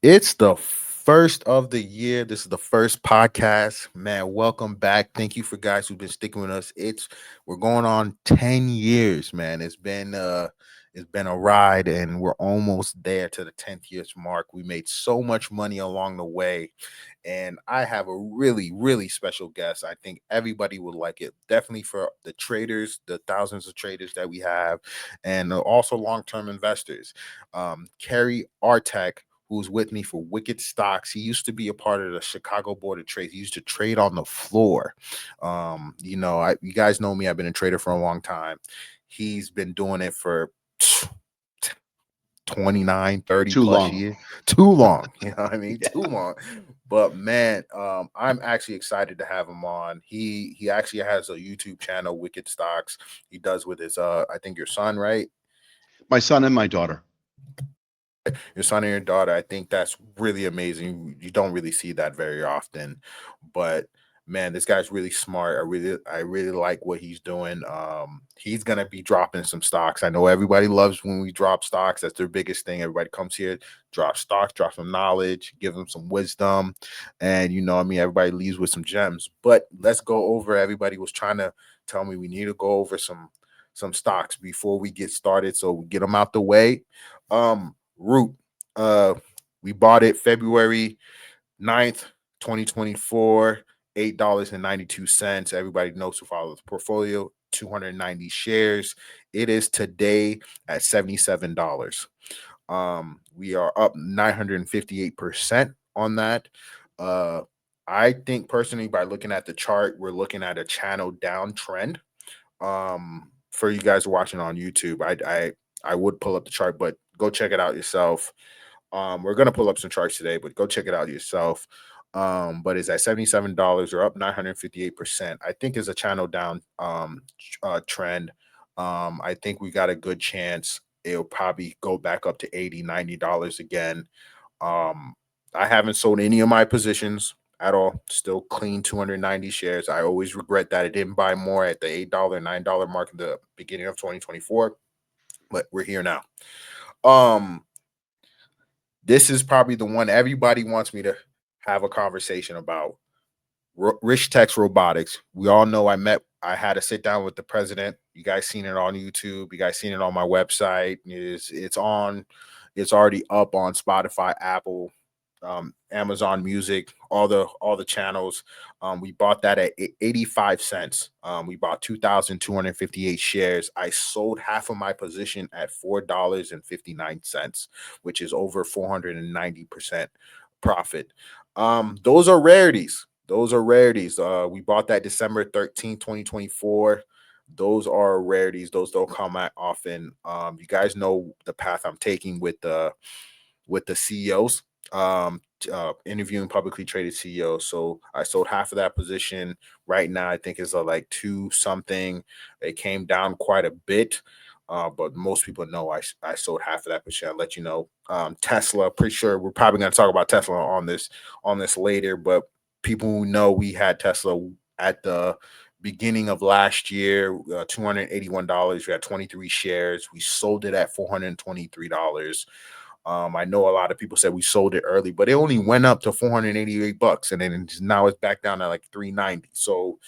It's the first of the year. This is the first podcast. Man, welcome back. Thank you for guys who've been sticking with us. We're going on 10 years, man. It's been a ride and we're almost there to the 10th years mark. We made so much money along the way. And I have a really, really special guest. I think everybody would like it. Definitely for the traders, the thousands of traders that we have, and also long-term investors. Cary Artac, who's with me for Wicked Stocks. He used to be a part of the Chicago Board of Trade. He used to trade on the floor. You guys know me. I've been a trader for a long time. He's been doing it for 29, 30 Too plus long. years. Too long. You know what I mean? Yeah. Too long. But man, I'm actually excited to have him on. He actually has a YouTube channel, Wicked Stocks. He does with his I think your son, right? My son and my daughter. Your son and your daughter. I think that's really amazing. You don't really see that very often, but man, this guy's really smart. I really like what he's doing. He's gonna be dropping some stocks. I know everybody loves when we drop stocks. That's their biggest thing. Everybody comes here, drop stocks, drop some knowledge, give them some wisdom, and everybody leaves with some gems. But let's go over. Everybody was trying to tell me we need to go over some stocks before we get started, so we get them out the way. Root. We bought it February 9th, 2024, $8.92. Everybody knows who follows the portfolio, 290 shares. It is today at $77. We are up 958% on that. Uh, I think personally, by looking at the chart, we're looking at a channel downtrend. For you guys watching on YouTube, I would pull up the chart, but go check it out yourself. We're gonna pull up some charts today, but go check it out yourself. But it's at $77 or up 958%. I think is a channel down trend. I think we got a good chance it'll probably go back up to $80, $90 again. Um, I haven't sold any of my positions at all. Still clean 290 shares. I always regret that I didn't buy more at the $8, $9 mark at the beginning of 2024, but we're here now. Um, this is probably the one everybody wants me to have a conversation about. Rich Tech's robotics. We all know I had to sit down with the president. You guys seen it on YouTube. You guys seen it on my website. It's already up on Spotify, Apple, Amazon Music, all the channels. We bought that at 85 cents. We bought 2,258 shares. I sold half of my position at $4.59, which is over 490% profit. Those are rarities. Those are rarities. We bought that December 13th, 2024. Those are rarities. Those don't come out often. You guys know the path I'm taking with the CEOs, interviewing publicly traded CEOs. So I sold half of that position. Right now, I think it's like two something. It came down quite a bit. But most people know I sold half of that position. I'll let you know. Tesla, pretty sure we're probably going to talk about Tesla on this later. But people who know we had Tesla at the beginning of last year, $281. We had 23 shares. We sold it at $423. I know a lot of people said we sold it early, but it only went up to $488, and then now it's back down to like 390. So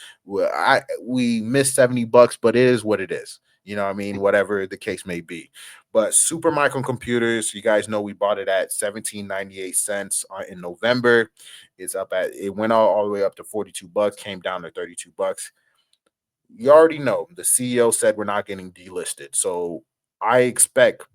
we missed $70, but it is what it is. You know what I mean? Whatever the case may be. But Supermicro Computers, you guys know we bought it at 17.98 in November. It went all the way up to $42, came down to $32. You already know the CEO said we're not getting delisted. So I expect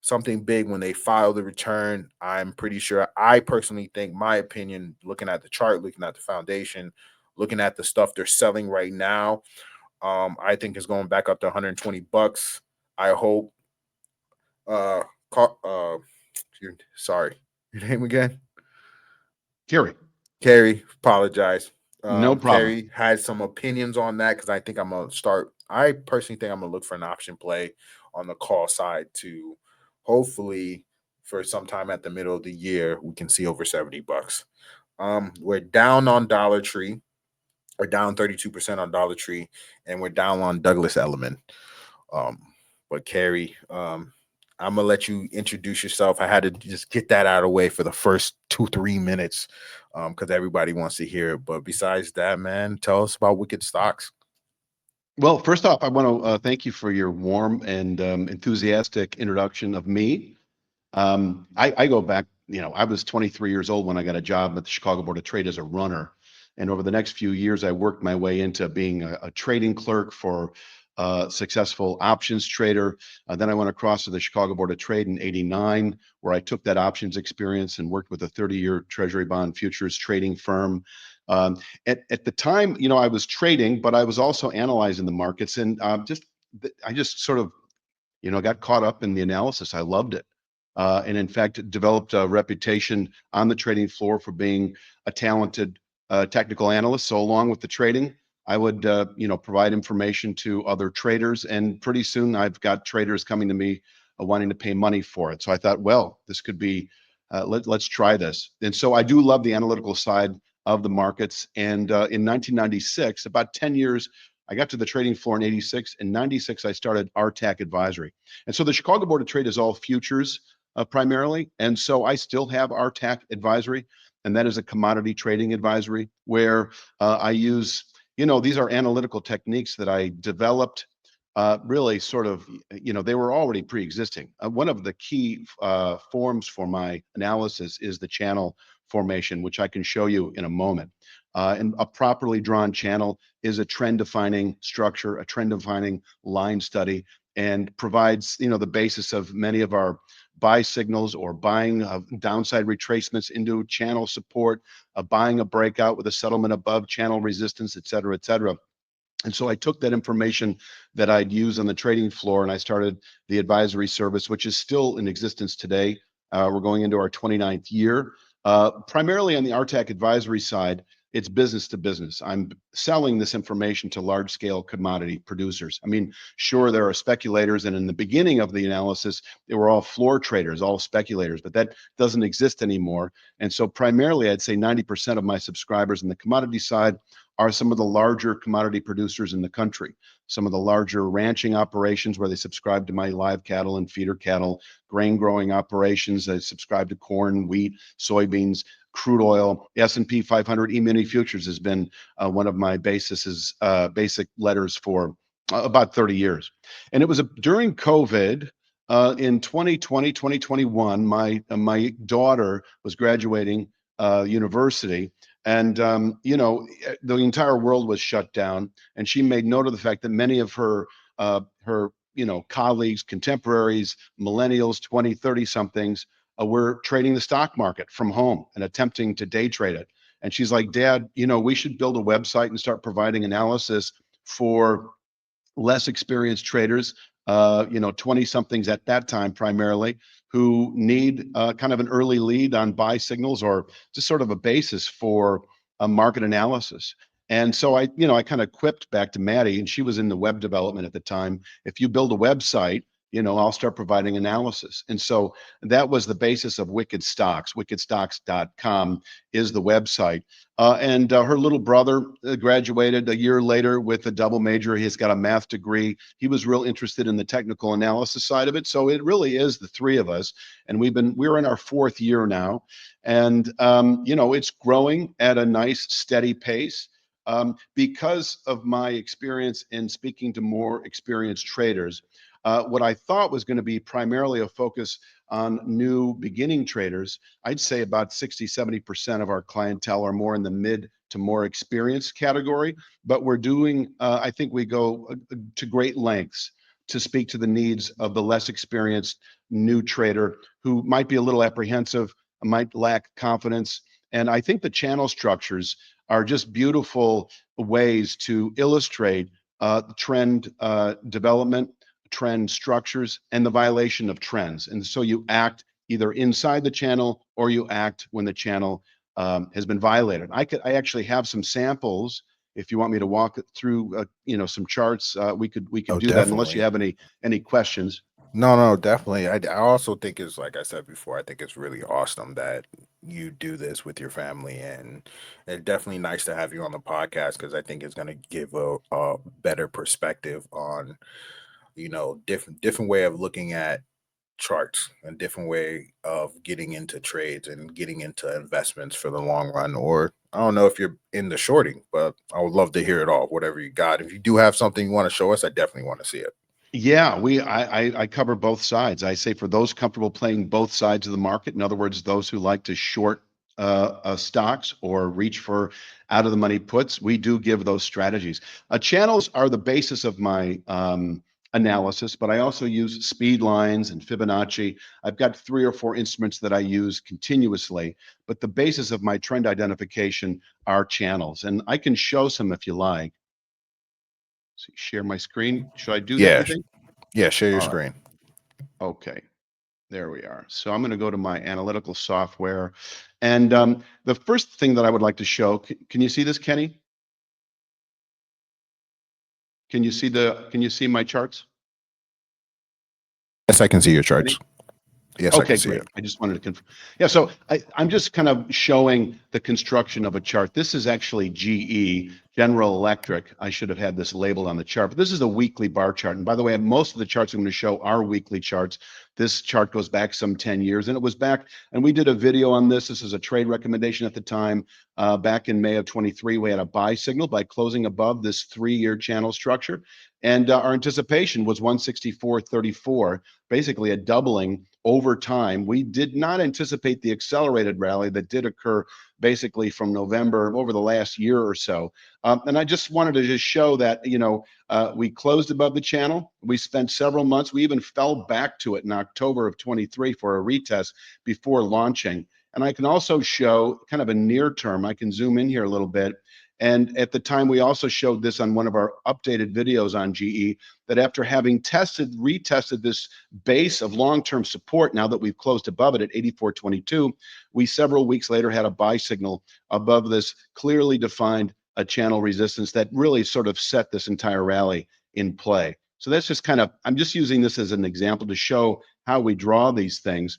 something big when they file the return. I'm pretty sure. I personally think, my opinion, looking at the chart, looking at the foundation, looking at the stuff they're selling right now, I think it's going back up to $120. I hope. Uh, sorry, your name again? Carrie. Carrie. Apologize. No problem. Carrie had some opinions on that because I think I'm gonna start. I personally think I'm gonna look for an option play on the call side to hopefully for sometime at the middle of the year we can see over $70. We're down on Dollar Tree. We're down 32% on Dollar Tree, and we're down on Douglas Elliman. Um, but Carrie, I'm gonna let you introduce yourself. I had to just get that out of the way for the first 2-3 minutes, because everybody wants to hear it. But besides that, man, tell us about Wicked Stocks. Well, first off, I want to thank you for your warm and enthusiastic introduction of me. I go back, I was 23 years old when I got a job at the Chicago Board of Trade as a runner. And over the next few years, I worked my way into being a trading clerk for a successful options trader. Then I went across to the Chicago Board of Trade in '89, where I took that options experience and worked with a 30-year Treasury bond futures trading firm. Um, at the time, I was trading, but I was also analyzing the markets, and I just sort of got caught up in the analysis. I loved it. And in fact, developed a reputation on the trading floor for being a talented technical analyst. So along with the trading, I would, provide information to other traders. And pretty soon I've got traders coming to me wanting to pay money for it. So I thought, well, this could be, let's try this. And so I do love the analytical side of the markets. And in 1996, about 10 years, I got to the trading floor in '86. In '96, I started Artac Advisory. And so the Chicago Board of Trade is all futures primarily. And so I still have Artac Advisory, and that is a commodity trading advisory where I use, these are analytical techniques that I developed really sort of, they were already pre-existing. One of the key forms for my analysis is the channel formation, which I can show you in a moment. And a properly drawn channel is a trend-defining structure, a trend-defining line study, and provides, the basis of many of our buy signals or buying downside retracements into channel support, buying a breakout with a settlement above channel resistance, et cetera, et cetera. And so I took that information that I'd use on the trading floor and I started the advisory service, which is still in existence today. We're going into our 29th year. Primarily on the Artac advisory side, it's business to business. I'm selling this information to large scale commodity producers. I mean, sure, there are speculators, and in the beginning of the analysis, they were all floor traders, all speculators, but that doesn't exist anymore. And so, primarily, I'd say 90% of my subscribers on the commodity side are some of the larger commodity producers in the country, some of the larger ranching operations where they subscribe to my live cattle and feeder cattle, grain growing operations. They subscribe to corn, wheat, soybeans, crude oil. S&P 500 E-mini futures has been one of my basic letters for about 30 years. And it was during COVID, in 2020, 2021, my daughter was graduating university, and the entire world was shut down. And she made note of the fact that many of her colleagues, contemporaries, millennials, 20, 30 somethings were trading the stock market from home and attempting to day trade it. And she's like, Dad, we should build a website and start providing analysis for less experienced traders, 20 somethings at that time primarily, who need kind of an early lead on buy signals or just sort of a basis for a market analysis. And so I kind of quipped back to Maddie, and she was in the web development at the time. If you build a website, I'll start providing analysis. And so that was the basis of Wicked Stocks. Wickedstocks.com is the website. And her little brother graduated a year later with a double major. He's got a math degree. He was real interested in the technical analysis side of it. So it really is the three of us. And we're in our fourth year now. And, it's growing at a nice, steady pace. Because of my experience in speaking to more experienced traders, what I thought was going to be primarily a focus on new beginning traders, I'd say about 60-70% of our clientele are more in the mid to more experienced category. But we're doing, I think we go to great lengths to speak to the needs of the less experienced new trader who might be a little apprehensive, might lack confidence. And I think the channel structures are just beautiful ways to illustrate trend development, trend structures, and the violation of trends. And so you act either inside the channel or you act when the channel has been violated. I actually have some samples. If you want me to walk through, some charts, we could Oh, do that. Unless you definitely. have any questions. No, definitely. I also think it's like I said before, I think it's really awesome that you do this with your family, and it's definitely nice to have you on the podcast because I think it's going to give a better perspective on, different way of looking at charts, a different way of getting into trades and getting into investments for the long run. Or I don't know if you're in the shorting, but I would love to hear it all. Whatever you got. If you do have something you want to show us, I definitely want to see it. Yeah, I cover both sides. I say for those comfortable playing both sides of the market, in other words, those who like to short stocks or reach for out of the money puts, we do give those strategies. Channels are the basis of my analysis, but I also use speed lines and Fibonacci. I've got 3 or 4 instruments that I use continuously, but the basis of my trend identification are channels, and I can show some if you like. So share my screen. Should I do that, Yeah, you think? yeah. Share your All right. screen. Okay, there we are. So I'm going to go to my analytical software. And the first thing that I would like to show, can you see this, Kenny? Can you see my charts? Yes, I can see your Kenny? charts. Yes, I can Okay, see it. great. I just wanted to confirm. Yeah, so I'm just kind of showing the construction of a chart. This is actually GE, General Electric. I should have had this labeled on the chart, but this is a weekly bar chart. And by the way, most of the charts I'm going to show are weekly charts. This chart goes back some 10 years, and it was back, and we did a video on this. This is a trade recommendation at the time. Back in May of 23, we had a buy signal by closing above this 3-year channel structure. And our anticipation was 164.34, basically a doubling over time. We did not anticipate the accelerated rally that did occur basically from November over the last year or so. And I just wanted to just show that, we closed above the channel. We spent several months. We even fell back to it in October of 23 for a retest before launching. And I can also show kind of a near term. I can zoom in here a little bit. And at the time, we also showed this on one of our updated videos on GE, that after having retested this base of long-term support, now that we've closed above it at 84.22, we several weeks later had a buy signal above this clearly defined channel resistance that really sort of set this entire rally in play. So that's just kind of, I'm just using this as an example to show how we draw these things.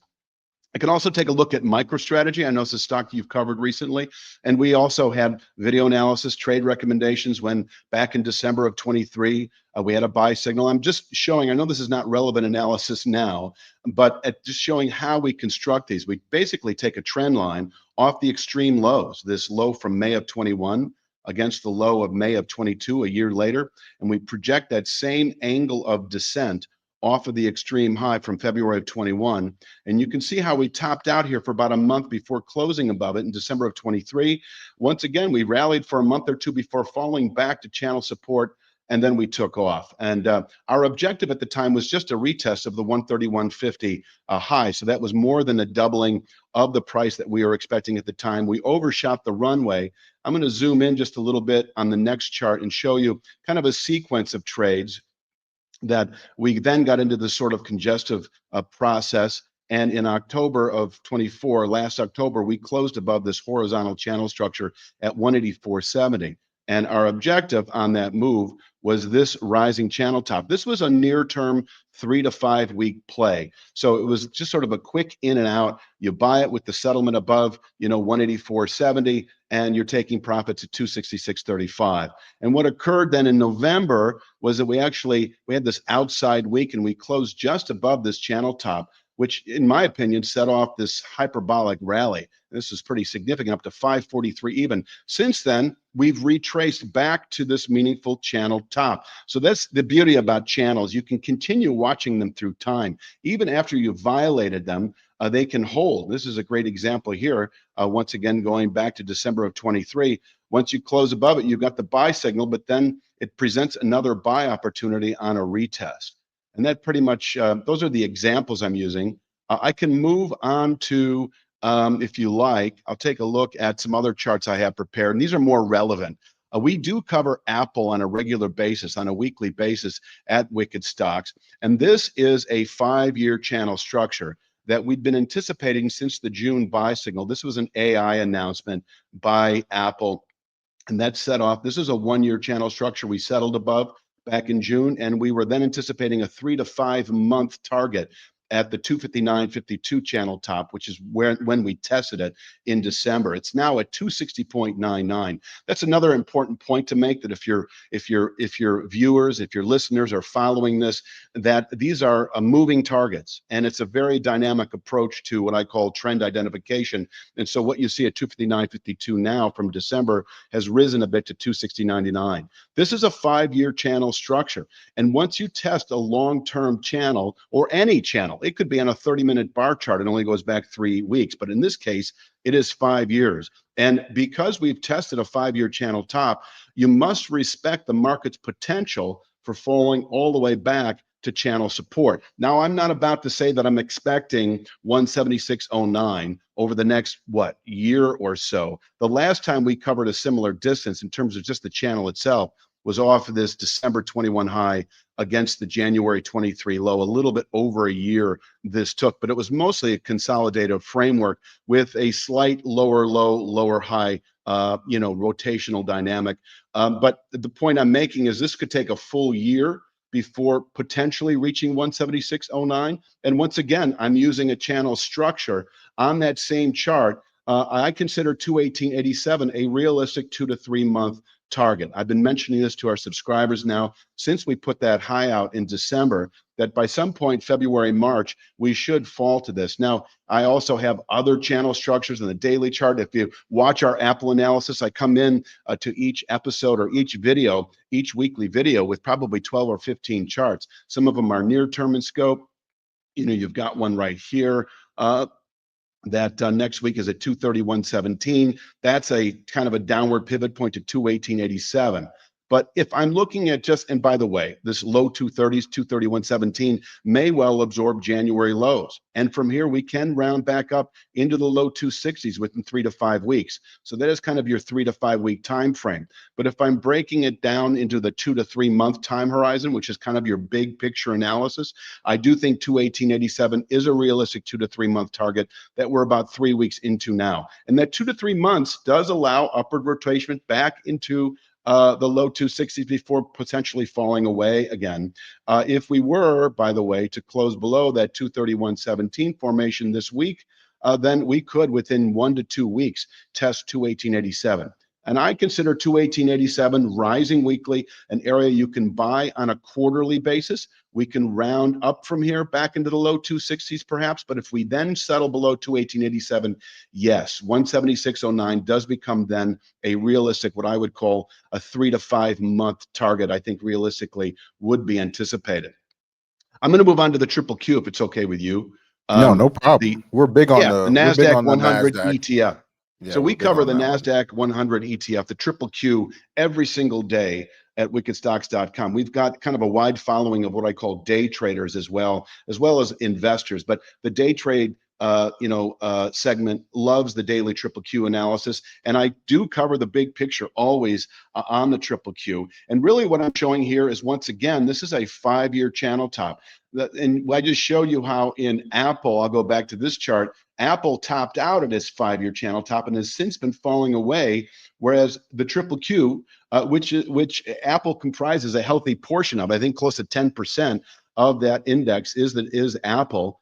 I can also take a look at MicroStrategy. I know it's a stock you've covered recently. And we also had video analysis, trade recommendations when back in December of 23, we had a buy signal. I'm just showing, I know this is not relevant analysis now, but just showing how we construct these. We basically take a trend line off the extreme lows, this low from May of 21 against the low of May of 22 a year later, and we project that same angle of descent off of the extreme high from February of 21. And you can see how we topped out here for about a month before closing above it in December of 23. Once again, we rallied for a month or two before falling back to channel support, and then we took off. And our objective at the time was just a retest of the 131.50 high. So that was more than a doubling of the price that we were expecting at the time. We overshot the runway. I'm going to zoom in just a little bit on the next chart and show you kind of a sequence of trades that we then got into this sort of congestive process. And in October of 24, last October, we closed above this horizontal channel structure at 184.70. And our objective on that move was this rising channel top. This was a near term 3 to 5 week play. So it was just sort of a quick in and out. You buy it with the settlement above, 184.70, and you're taking profits at 266.35. And what occurred then in November was that we had this outside week and we closed just above this channel top, which in my opinion set off this hyperbolic rally. This is pretty significant, up to 543 even. Since then, we've retraced back to this meaningful channel top. So that's the beauty about channels. You can continue watching them through time. Even after you've violated them, they can hold. This is a great example here. Once again, going back to December of 23, once you close above it, you've got the buy signal, but then it presents another buy opportunity on a retest. And that pretty much, those are the examples I'm using. I can move on to, if you like, I'll take a look at some other charts I have prepared, and these are more relevant. We do cover Apple on a regular basis, on a weekly basis at Wicked Stocks. And this is a 5-year channel structure that we'd been anticipating since the June buy signal. This was an AI announcement by Apple, and that set off. This is a 1-year channel structure we settled above back in June, and we were then anticipating a 3 to 5 month target. at the 259.52 channel top, which is when we tested it in December. It's now at 260.99. That's another important point to make, that if your viewers, if your listeners are following this, that these are moving targets, and it's a very dynamic approach to what I call trend identification. And so what you see at 259.52 now from December has risen a bit to 260.99. This is a 5-year channel structure. And once you test a long-term channel, or any channel, it could be on a 30-minute bar chart, it only goes back 3 weeks. But in this case, it is 5 years. And because we've tested a 5-year channel top, you must respect the market's potential for falling all the way back to channel support. Now, I'm not about to say that I'm expecting 176.09 over the next, year or so. The last time we covered a similar distance in terms of just the channel itself was off of this December 21 high against the January 23 low. A little bit over a year this took, but it was mostly a consolidated framework with a slight lower low, lower high, rotational dynamic. But the point I'm making is this could take a full year before potentially reaching 176.09. And once again, I'm using a channel structure on that same chart. I consider 218.87 a realistic 2 to 3 month target. I've been mentioning this to our subscribers now since we put that high out in December, that by some point, February, March, we should fall to this. Now, I also have other channel structures in the daily chart. If you watch our Apple analysis, I come in to each episode or each video, each weekly video with probably 12 or 15 charts. Some of them are near term in scope. You've got one right here. That next week is at 231.17. That's a kind of a downward pivot point to 218.87. But if I'm looking at just, and by the way, this low 230s, 231.17 may well absorb January lows. And from here, we can round back up into the low 260s within 3 to 5 weeks. So that is kind of your 3 to 5 week time frame. But if I'm breaking it down into the 2 to 3 month time horizon, which is kind of your big picture analysis, I do think 218.87 is a realistic 2 to 3 month target that we're about 3 weeks into now. And that 2 to 3 months does allow upward rotation back into the low 260s before potentially falling away again. If we were, by the way, to close below that 231.17 formation this week, then we could, within 1 to 2 weeks, test 218.87. And I consider 218.87 rising weekly an area you can buy on a quarterly basis. We can round up from here back into the low 260s perhaps, but if we then settle below 218.87, yes, 176.09 does become then a realistic, what I would call a 3 to 5 month target, I think realistically would be anticipated. I'm going to move on to the triple Q if it's okay with you. No problem. We're big on The the NASDAQ 100 NASDAQ. ETF. Yeah, So we we're big cover on the that one. NASDAQ 100 ETF, the triple Q, every single day at wickedstocks.com. We've got kind of a wide following of what I call day traders as well as investors. But the day trade segment loves the daily triple Q analysis. And I do cover the big picture always on the triple Q. And really what I'm showing here is, once again, this is a 5-year channel top. And I just showed you how in Apple, I'll go back to this chart, Apple topped out at its 5-year channel top and has since been falling away, whereas the triple Q, which Apple comprises a healthy portion of, I think close to 10% of that index is Apple.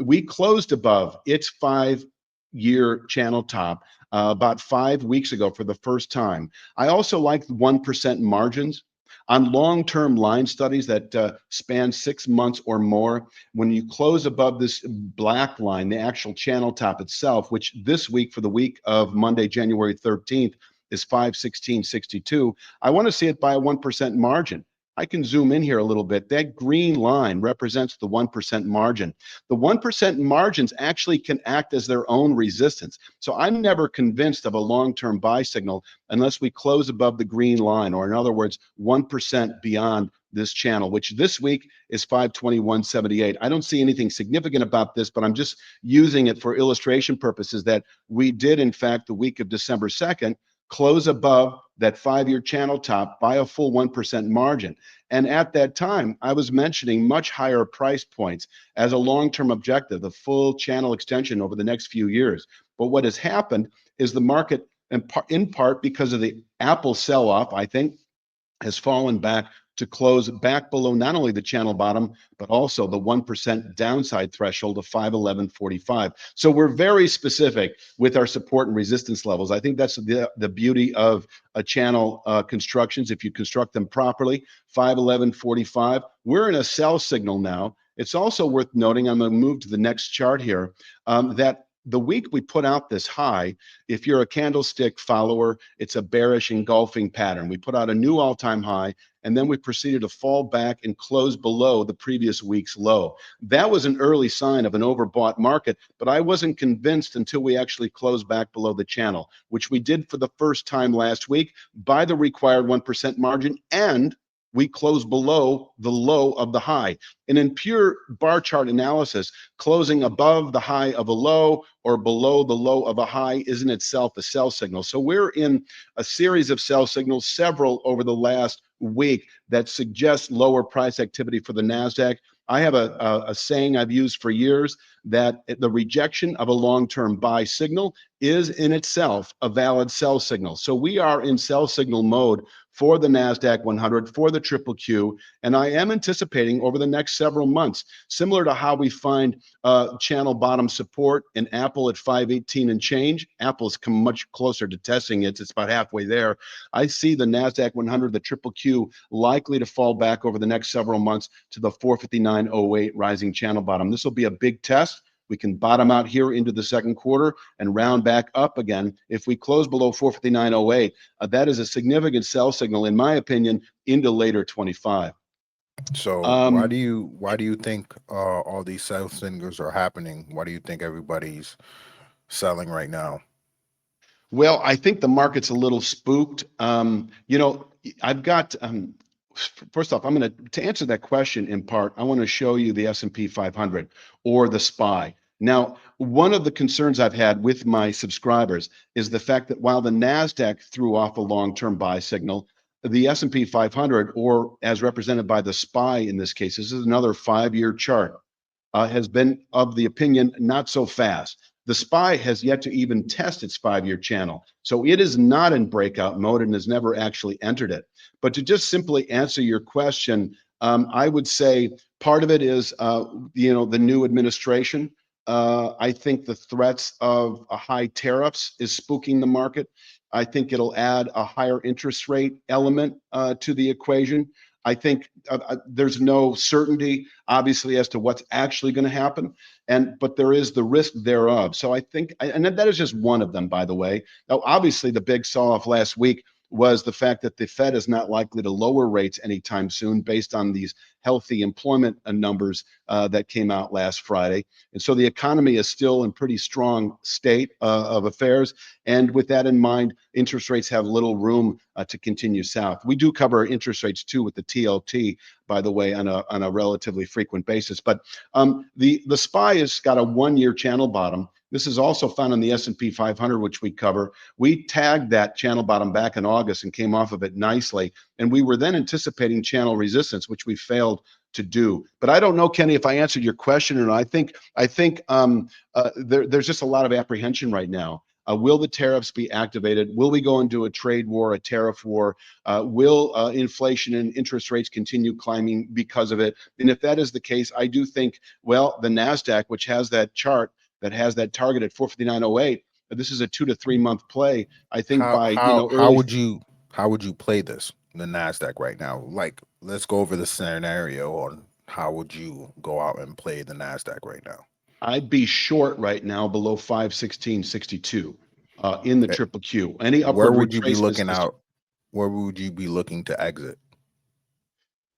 We closed above its 5-year channel top about 5 weeks ago for the first time. I also like 1% margins. On long-term line studies that span 6 months or more, when you close above this black line, the actual channel top itself, which this week for the week of Monday, January 13th, is 516.62, I want to see it by a 1% margin. I can zoom in here a little bit. That green line represents the 1% margin. The 1% margins actually can act as their own resistance. So I'm never convinced of a long-term buy signal unless we close above the green line, or in other words, 1% beyond this channel, which this week is 521.78. I don't see anything significant about this, but I'm just using it for illustration purposes that we did, in fact, the week of December 2nd, close above that 5-year channel top by a full 1% margin. And at that time, I was mentioning much higher price points as a long-term objective, the full channel extension over the next few years. But what has happened is the market, in part because of the Apple sell-off, I think, has fallen back to close back below not only the channel bottom, but also the 1% downside threshold of 511.45. So we're very specific with our support and resistance levels. I think that's the beauty of a channel constructions. If you construct them properly, 511.45, we're in a sell signal now. It's also worth noting, I'm going to move to the next chart here, that the week we put out this high, if you're a candlestick follower, it's a bearish engulfing pattern. We put out a new all-time high, and then we proceeded to fall back and close below the previous week's low. That was an early sign of an overbought market, but I wasn't convinced until we actually closed back below the channel, which we did for the first time last week by the required 1% margin, and we closed below the low of the high. And in pure bar chart analysis, closing above the high of a low or below the low of a high is in itself a sell signal. So we're in a series of sell signals, several over the last week, that suggest lower price activity for the NASDAQ. I have a saying I've used for years, that the rejection of a long-term buy signal is in itself a valid sell signal. So we are in sell signal mode for the NASDAQ 100, for the triple Q, and I am anticipating over the next several months, similar to how we find channel bottom support in Apple at 518 and change. Apple's come much closer to testing it. It's about halfway there. I see the NASDAQ 100, the triple Q, likely to fall back over the next several months to the 459.08 rising channel bottom. This will be a big test. We can bottom out here into the second quarter and round back up again. If we close below 459.08, that is a significant sell signal, in my opinion, into later 25. So why do you think all these sell signals are happening? Why do you think everybody's selling right now? Well, I think the market's a little spooked. I've got first off, I'm going to answer that question in part. I want to show you the S&P 500 or the SPY. Now, one of the concerns I've had with my subscribers is the fact that while the NASDAQ threw off a long-term buy signal, the S&P 500, or as represented by the SPY in this case, this is another 5-year chart, has been of the opinion not so fast. The SPY has yet to even test its 5-year channel. So it is not in breakout mode and has never actually entered it. But to just simply answer your question, I would say part of it is, the new administration. I think the threats of high tariffs is spooking the market. I think it'll add a higher interest rate element to the equation. I think there's no certainty, obviously, as to what's actually going to happen, but there is the risk thereof. So I think, and that is just one of them, by the way. Now, obviously, the big sell-off last week was the fact that the Fed is not likely to lower rates anytime soon based on these healthy employment numbers that came out last Friday. And so the economy is still in pretty strong state of affairs. And with that in mind, interest rates have little room to continue south. We do cover interest rates too with the TLT, by the way, on a relatively frequent basis. But the SPY has got a 1-year channel bottom. This is also found in the S&P 500, which we cover. We tagged that channel bottom back in August and came off of it nicely. And we were then anticipating channel resistance, which we failed to do. But I don't know, Kenny, if I answered your question or not. I think there's just a lot of apprehension right now. Will the tariffs be activated? Will we go into a trade war, a tariff war? Will inflation and interest rates continue climbing because of it? And if that is the case, I do think, well, the NASDAQ, which has that chart that has that target at 459.08, this is a 2 to 3 month play. I think How by how how early. would you how would you play this, the NASDAQ right now? Like, let's go over the scenario on how would you go out and play the NASDAQ right now? I'd be short right now below 516.62 in the Eh, triple Q. Any Where upward would you be retracements looking this. out? Where would you be looking to exit?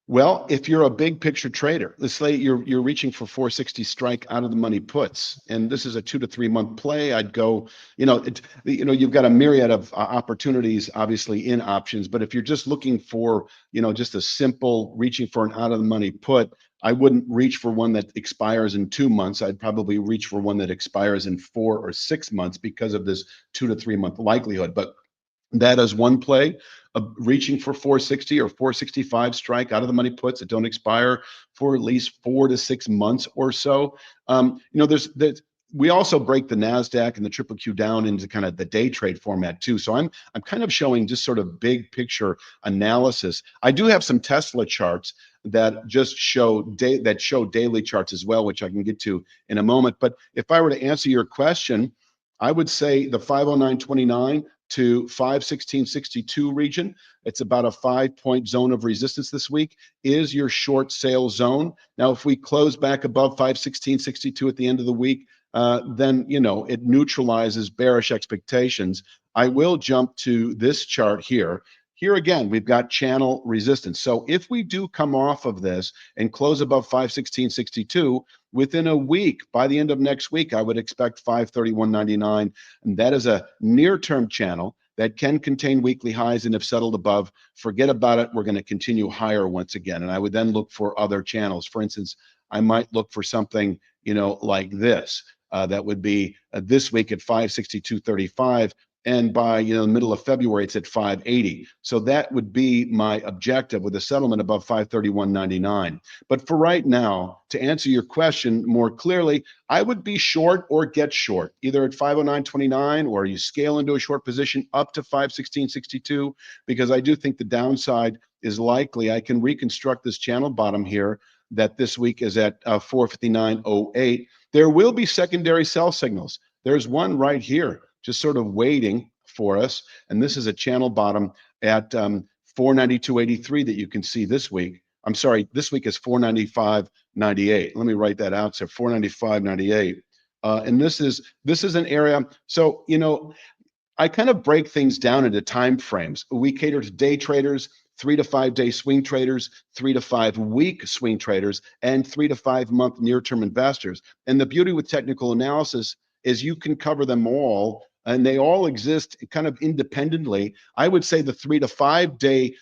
Well, if you're a big picture trader, let's say you're reaching for 460 strike out of the money puts, and this is a 2 to 3 month play, I'd go, you've got a myriad of opportunities, obviously, in options. But if you're just looking for, just a simple reaching for an out of the money put, I wouldn't reach for one that expires in 2 months. I'd probably reach for one that expires in 4 or 6 months because of this 2 to 3 month likelihood. But that is one play, reaching for 460 or 465 strike out of the money puts that don't expire for at least 4 to 6 months or so. There's we also break the NASDAQ and the triple Q down into kind of the day trade format too. So I'm kind of showing just sort of big picture analysis. I do have some Tesla charts that just show daily charts as well, which I can get to in a moment. But if I were to answer your question, I would say the 509.29 to 516.62 region, it's about a 5-point zone of resistance this week, is your short sale zone. Now, if we close back above 516.62 at the end of the week, then it neutralizes bearish expectations. I will jump to this chart here. Here again, we've got channel resistance. So if we do come off of this and close above 516.62 within a week, by the end of next week, I would expect 531.99, and that is a near-term channel that can contain weekly highs, and if settled above, forget about it. We're going to continue higher once again, and I would then look for other channels. For instance, I might look for something like this. That would be this week at 562.35, and by the middle of February it's at 580. So that would be my objective with a settlement above 531.99. But for right now, to answer your question more clearly, I would be short or get short, either at 509.29 or you scale into a short position up to 516.62, because I do think the downside is likely. I can reconstruct this channel bottom here that this week is at 459.08. There will be secondary sell signals. There's one right here, just sort of waiting for us. And this is a channel bottom at 492.83 that you can see this week. I'm sorry, this week is 495.98. Let me write that out. So 495.98. And this is an area. So, I kind of break things down into time frames. We cater to day traders, 3 to 5 day swing traders, 3 to 5 week swing traders, and 3 to 5 month near-term investors. And the beauty with technical analysis is you can cover them all, and they all exist kind of independently. I would say the 3 to 5 day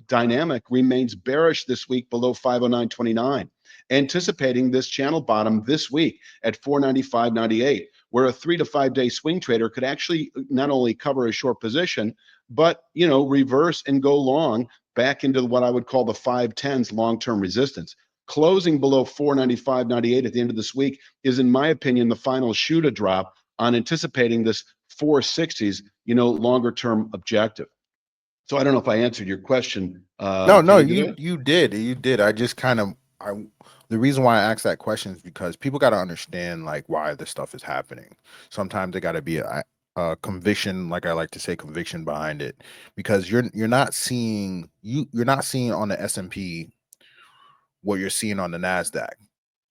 dynamic remains bearish this week below 509.29, anticipating this channel bottom this week at 495.98, where a 3 to 5 day swing trader could actually not only cover a short position, but reverse and go long back into what I would call the 510s long-term resistance. Closing below 495.98 at the end of this week is, in my opinion, the final shoe to drop on anticipating this 460s, longer-term objective. So I don't know if I answered your question. No, Can no, you do it? you did. I just kind of the reason why I asked that question is because people got to understand like why this stuff is happening. Sometimes there got to be a conviction, like I like to say, conviction behind it, because you're not seeing you're not seeing on the S&P what you're seeing on the NASDAQ,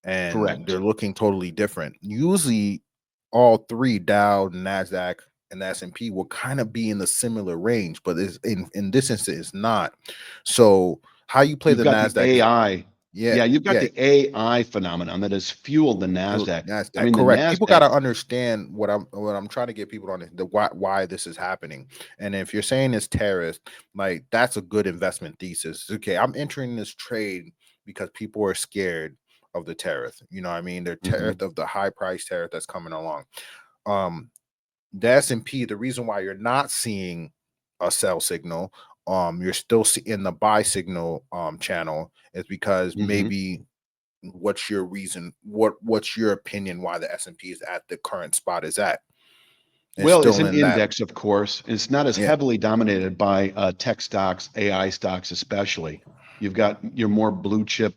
and Correct. they're looking totally different. Usually, all three, Dow, NASDAQ, and the S&P will kind of be in the similar range, but in this instance, it's not. So how you play You've the got the NASDAQ is AI. yeah, Yeah, you've got yeah, the AI phenomenon that has fueled the NASDAQ. I NASDAQ, mean, the correct. People got NASDAQ. to understand what I'm trying to get people to understand, the why this is happening. And if you're saying it's tariffs, like that's a good investment thesis. Okay, I'm entering this trade because people are scared of the tariff. You know what I mean? They're Mhm. tariff of the high price tariff that's coming along. Um, the S&P, the reason why you're not seeing a sell signal, you're still in the buy signal channel is because Mhm. maybe what's your reason, what's your opinion why the S&P is at the current spot is at? It's Well, it's still an in that. index, of course. It's not as Yeah, heavily dominated by tech stocks, AI stocks, especially. You've got your more blue chip,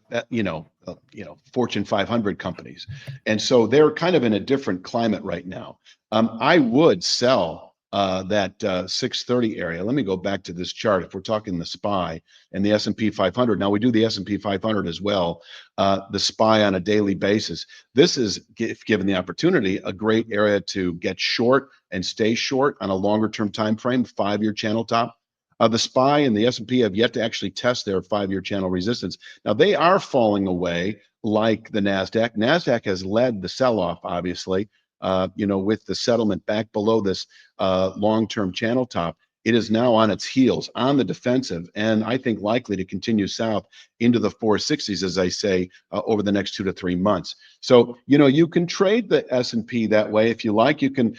Fortune 500 companies, and so they're kind of in a different climate right now. I would sell that 630 area. Let me go back to this chart. If we're talking the SPY and the S&P 500, now we do the S&P 500 as well. The SPY on a daily basis. This is, if given the opportunity, a great area to get short and stay short on a longer term time frame, 5-year channel top. The SPY and the S&P have yet to actually test their 5-year channel resistance. Now they are falling away like the NASDAQ. NASDAQ has led the sell-off, obviously, with the settlement back below this long-term channel top. It is now on its heels, on the defensive, and I think likely to continue south into the 460s, as I say, over the next 2 to 3 months. So, you can trade the S&P that way if you like. You can.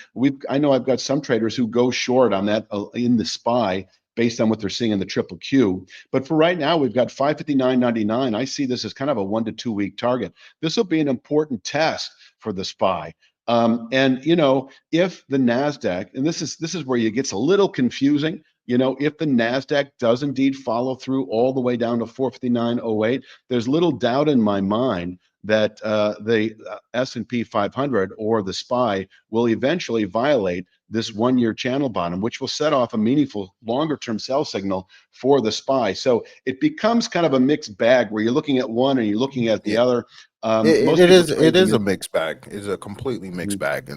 I know I've got some traders who go short on that in the SPY based on what they're seeing in the triple Q. But for right now, we've got 559.99. I see this as kind of a 1 to 2 week target. This will be an important test for the SPY. And if the NASDAQ, and this is where it gets a little confusing, if the NASDAQ does indeed follow through all the way down to 459.08, there's little doubt in my mind that the S&P 500 or the SPY will eventually violate this one-year channel bottom, which will set off a meaningful longer-term sell signal for the SPY. So it becomes kind of a mixed bag where you're looking at one and you're looking at the Yeah. other. It, Most it people is trade it the is a mixed bag. It's a completely mixed Mhm. bag,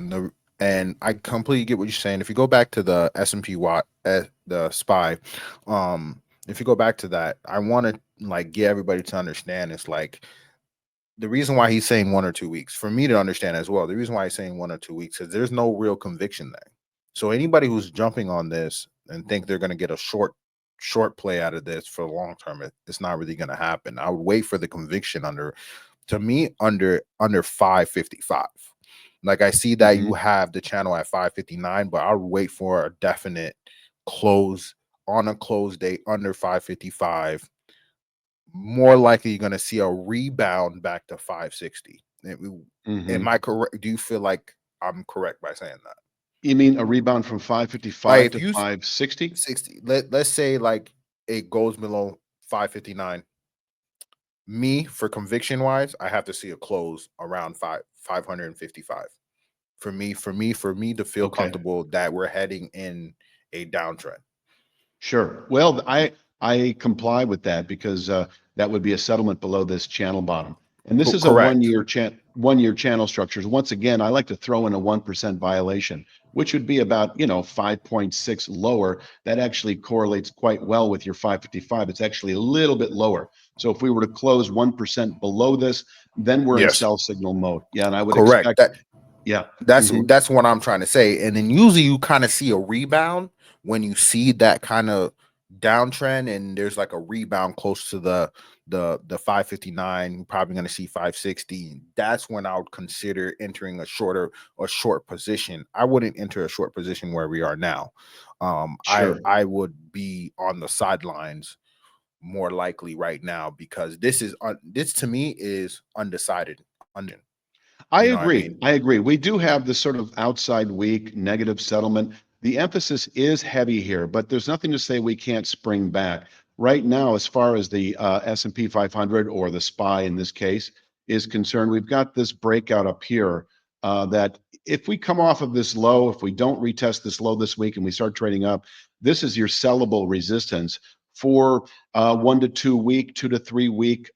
and I completely get what you're saying. If you go back to the S&P Watt, the SPY, if you go back to that, I want to like get everybody to understand it's like the reason why he's saying 1 or 2 weeks for me to understand as well. The reason why he's saying 1 or 2 weeks is there's no real conviction there. So anybody who's jumping on this and think they're going to get a short play out of this for the long term, it's not really going to happen. I would wait for the conviction under 555. Like I see that you Mhm. have the channel at 559, but I'll wait for a definite close on a close date under 555. More likely you're going to see a rebound back to 560. Am Mhm. I correct? Do you feel like I'm correct by saying that? You mean a rebound from Like 555 if to you 560? 60, let's say like it goes below 559. Me for conviction wise, I have to see a close around 555. For me to feel Okay. comfortable that we're heading in a downtrend. Sure. Well, I comply with that because that would be a settlement below this channel bottom. And this is a Correct. one-year channel structures. Once again, I like to throw in a 1% violation, which would be about, 5.6 lower. That actually correlates quite well with your 555. It's actually a little bit lower. So if we were to close 1% below this, then we're in a Yes. sell signal mode. Yeah, and I would Correct. expect, yeah. That's Mhm. that's what I'm trying to say. And then usually you kind of see a rebound when you see that kind of downtrend, and there's like a rebound close to the 559. You're probably going to see 560. That's when I would consider entering a short position. I wouldn't enter a short position where we are now. I Sure. I would be on the sidelines more likely right now because this to me is undecided. I You know what I agree. mean? I agree. We do have this sort of outside week negative settlement. The emphasis is heavy here, but there's nothing to say we can't spring back. Right now, as far as the S&P 500 or the SPY in this case is concerned, we've got this breakout up here that if we come off of this low, if we don't retest this low this week and we start trading up, this is your sellable resistance for 1 to 2 week, 2 to 3 week,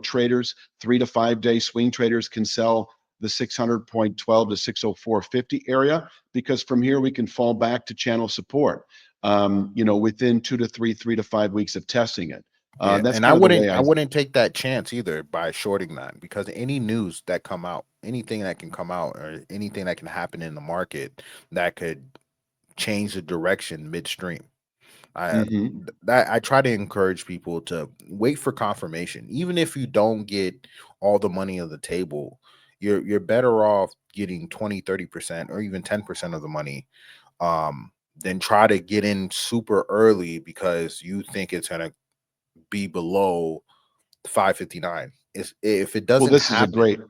traders. 3 to 5 day swing traders can sell the 600.12 to 604.50 area because from here we can fall back to channel support. Within 3 to 5 weeks of testing it. Yeah, That's and I kind of the wouldn't way I I. wouldn't take that chance either by shorting that because any news that come out, anything that can come out or anything that can happen in the market that could change the direction midstream. I Mhm. that I try to encourage people to wait for confirmation. Even if you don't get all the money on the table, you're better off getting 20, 30% or even 10% of the money than try to get in super early because you think it's gonna be below 559. If it Well, doesn't this is a happen, great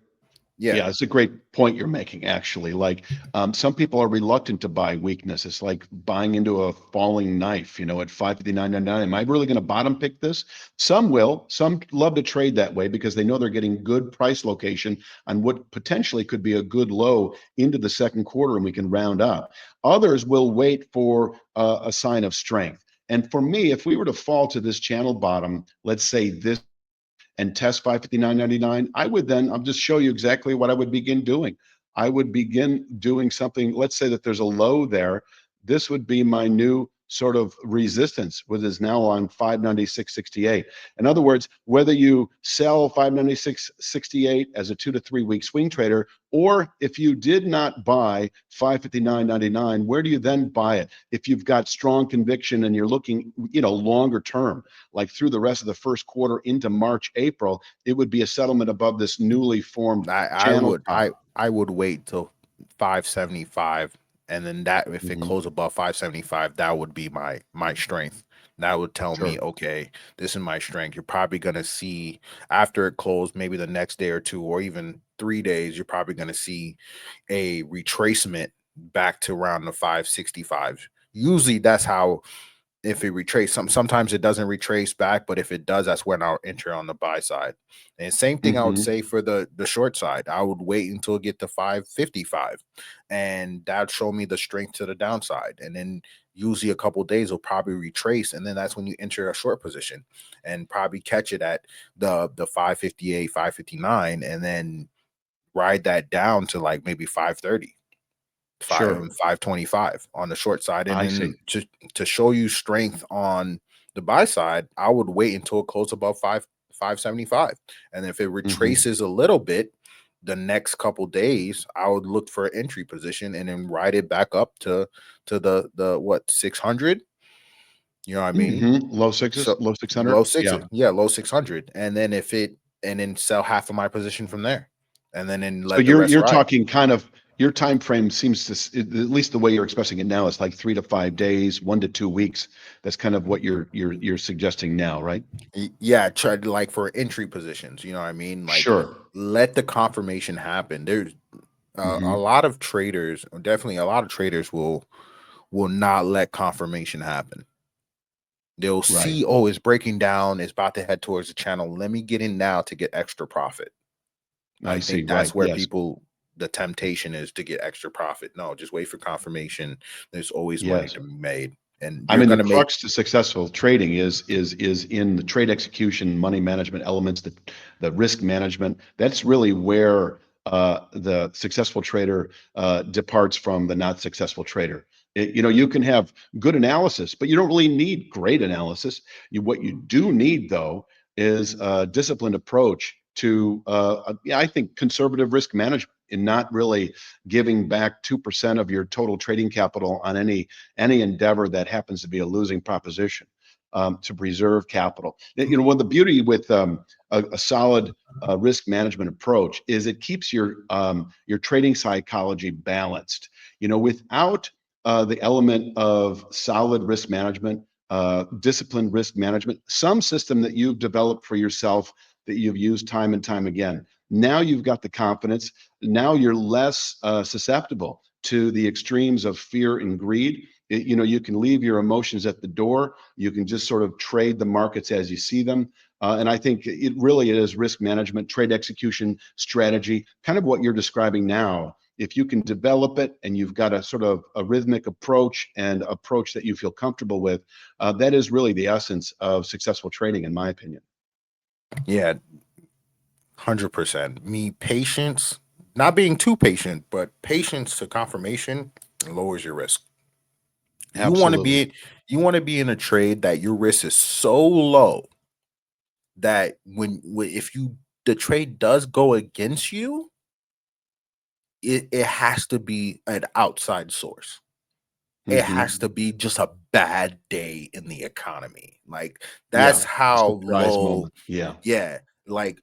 yeah, Yeah, it's a great point you're making, actually. Like, some people are reluctant to buy weakness. It's like buying into a falling knife, at 559.99. Am I really going to bottom pick this? Some will. Some love to trade that way because they know they're getting good price location on what potentially could be a good low into the second quarter and we can round up. Others will wait for a sign of strength. And for me, if we were to fall to this channel bottom, let's say this and test 559.99, I would then, I'll just show you exactly what I would begin doing. I would begin doing something, let's say that there's a low there. This would be my new sort of resistance, which is now on 596.68. In other words, whether you sell 596.68 as a 2 to 3 week swing trader, or if you did not buy 559.99, where do you then buy it? If you've got strong conviction and you're looking, longer term, like through the rest of the first quarter into March, April, it would be a settlement above this newly formed I I channel would top. I would wait till 575, and then that if it Mhm. closed above 575, that would be my strength. That would tell me, Sure. okay, this is my strength. You're probably going to see after it closed, maybe the next day or two, or even 3 days, you're probably going to see a retracement back to around the 565. Usually that's how, if it retrace sometimes it doesn't retrace back, but if it does, that's when I'll enter on the buy side. And same thing I would Hmm. say for the short side. I would wait until it get to 555, and that show me the strength to the downside. And then usually a couple days will probably retrace, and then that's when you enter a short position and probably catch it at the 558, 559, and then ride that down to like maybe 530, Sure. 525 on the short side. And I see. then to show you strength on the buy side, I would wait until it closes above 575. And if it Hmm. retraces a little bit the next couple days, I would look for an entry position and then ride it back up to the what, 600. You know what I mean? Hmm. Low sixes, So low 600. low Yeah. sixes, yeah, low 600. And then if it, and then sell half of my position from there, and then So let the you're rest you're ride. talking kind of your time frame seems to at least the way you're expressing it now is like 3 to 5 days, 1 to 2 weeks. That's kind of what you're suggesting now, right? Yeah, try to, like, for entry positions, you know what I mean? Like, Sure. let the confirmation happen. There's a Hmm. lot of traders, definitely a lot of traders will not let confirmation happen. They'll Right. see, oh, it's breaking down, it's about to head towards the channel. Let me get in now to get extra profit. I I see. think Right. that's where Yes. people, the temptation is to get extra profit. No, just wait for confirmation. There's always money Yes. to be made, and I you're mean, the gonna make. crux to successful trading is in the trade execution, money management elements, the risk management. That's really where the successful trader departs from the not successful trader. You can have good analysis, but you don't really need great analysis. What you do need, though, is a disciplined approach to, yeah, I think, conservative risk management and not really giving back 2% of your total trading capital on any endeavor that happens to be a losing proposition, to preserve capital. One of the beauty with a solid risk management approach is it keeps your trading psychology balanced. Without the element of solid risk management, disciplined risk management, some system that you've developed for yourself that you've used time and time again. Now you've got the confidence. Now you're less susceptible to the extremes of fear and greed. You can leave your emotions at the door. You can just sort of trade the markets as you see them. And I think it really is risk management, trade execution strategy, kind of what you're describing now. If you can develop it and you've got a sort of a rhythmic approach and approach that you feel comfortable with, that is really the essence of successful trading, in my opinion. Yeah, 100%. Me, patience, not being too patient, but patience to confirmation lowers your risk. You want to Absolutely. be you want to be in a trade that your risk is so low that if you, the trade does go against you, it has to be an outside source. It has Hmm. to be just a bad day in the economy. Like, Yeah. that's A how surprise low. moment. Yeah. Yeah, like,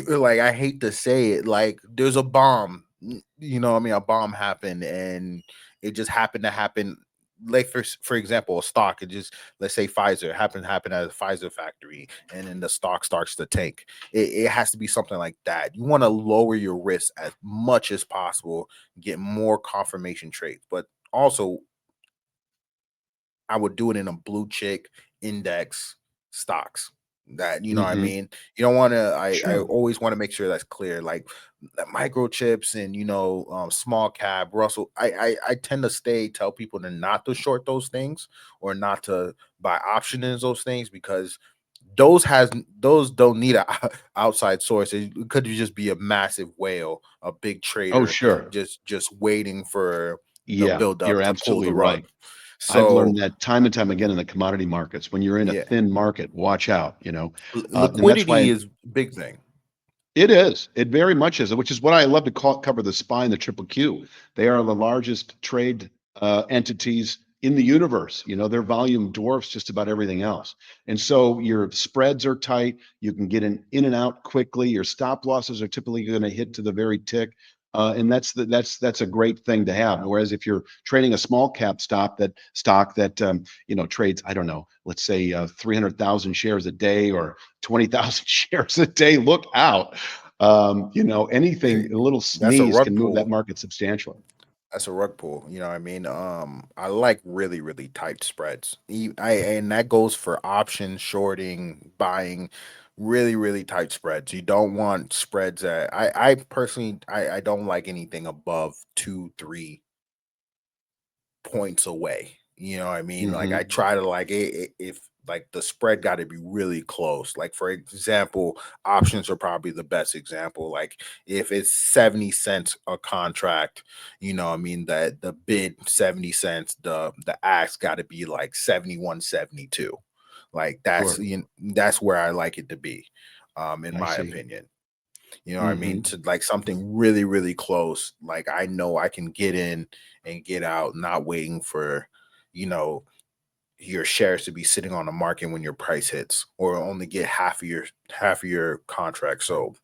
like, I hate to say it, like, there's a bomb. You know what I mean? A bomb happened, and it just happened to happen. Like, for example, a stock. It just, let's say Pfizer happened to happen at a Pfizer factory, and then the stock starts to tank. It has to be something like that. You want to lower your risk as much as possible, get more confirmation trades, but also I would do it in a blue chick index stocks. That, you know what I Hmm. mean? You don't want to. I Sure. always want to make sure that's clear. Like, microchips and, small cap Russell. I tend to tell people to not to short those things, or not to buy option in those things, because those don't need a outside source. It could just be a massive whale, a big Oh, trader, sure. just waiting for the Yeah, build you're up to pull absolutely the rug. right. I've So learned that time and time again in the commodity markets. When you're in a yeah, thin market, watch out. And that's liquidity why is a big thing. it is. It very much is, which is what I love to cover the SPY and the triple Q. They are the largest trade entities in the universe. Their volume dwarfs just about everything else. And so your spreads are tight. You can get in and out quickly. Your stop losses are typically going to hit to the very tick. And that's a great thing to have. Whereas if you're trading a small cap stock that trades, I don't know, let's say 300,000 shares a day or 20,000 shares a day, look out. Eh, Anything, a little That's a sneeze rug can move that pull. market substantially. That's a rug pull. You know what I mean? I like really, really tight spreads. And that goes for options, shorting, buying, really, really tight spreads. You don't want spreads that I personally I don't like anything above 2, 3 points away. You know what I mean? Like I Hmm. try to like if like the spread got to be really close. Like for example, options are probably the best example. Like if it's 70 cents a contract, you know, what I mean that the bid 70 cents, the ask got to be like 71.72. Like Sure. that's where I like it to be, in I my see. opinion. You know what I mean? Hmm. To like something really, really close. Like I know I can get in and get out, not waiting for, you know, your shares to be sitting on the market when your price hits, or only get half of your contract sold.